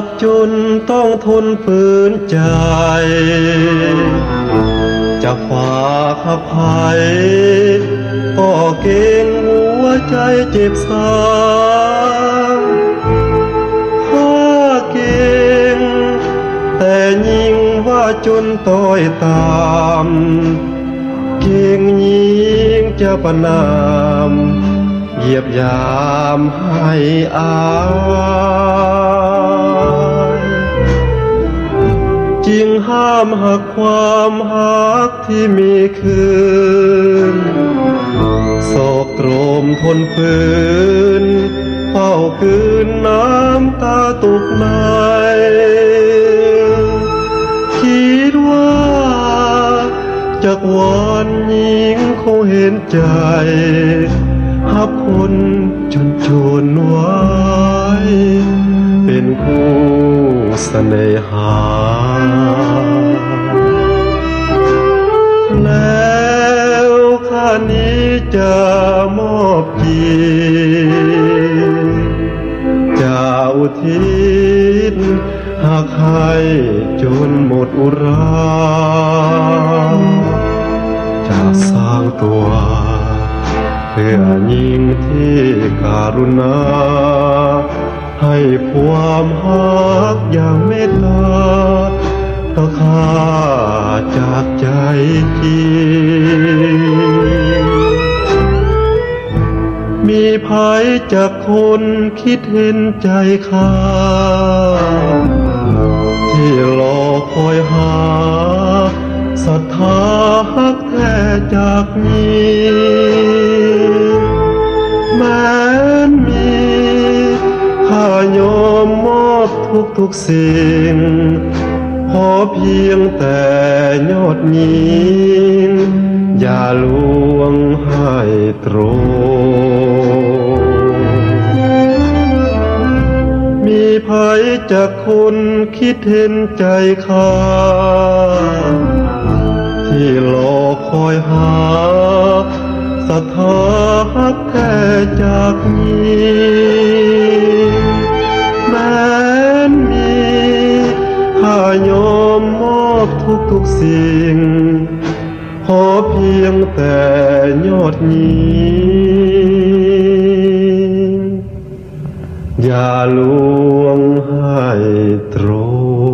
บจนต้องทนฝืนใจจะฝากอภัยก็เกรงหัวใจเจ็บสาข้าเก่งแต่ยิ่งว่าจนต้อยตามเก่งยิ่งจะประนามเหยียบยามให้อายจึงห้ามหักความหักที่มีคืนโศกโตรมทนฝืนเฝ้าคืนน้ำตาตกในคิดว่าจากวันยิ่งคงเห็นใจหับคนจนจนไว้เป็นคู่เสน่หาแล้วข้านี้จะมอบจิตจะอุทิศหากให้จนหมดอุราจะสร้างตัวเพื่อยิ่งที่การุณาให้ความหักอย่างเมตตาต่อข้าจากใจจริงมีภัยจากคนคิดเห็นใจข้าที่รอคอยหาศรัทธาหักแท้จากนี้แม้นมีข้ายอมมอบทุกสิ่งขอเพียงแต่ยอดยิ่งอย่าลวงให้ตรงมีภัยจากคนคิดเห็นใจข้าที่รอคอยหาศรัทธาหักแท้จากนี้แม้นมีข้ายอมมอบทุกสิ่งขอเพียงแต่ยอดยิ่งอย่าลวงให้ตรง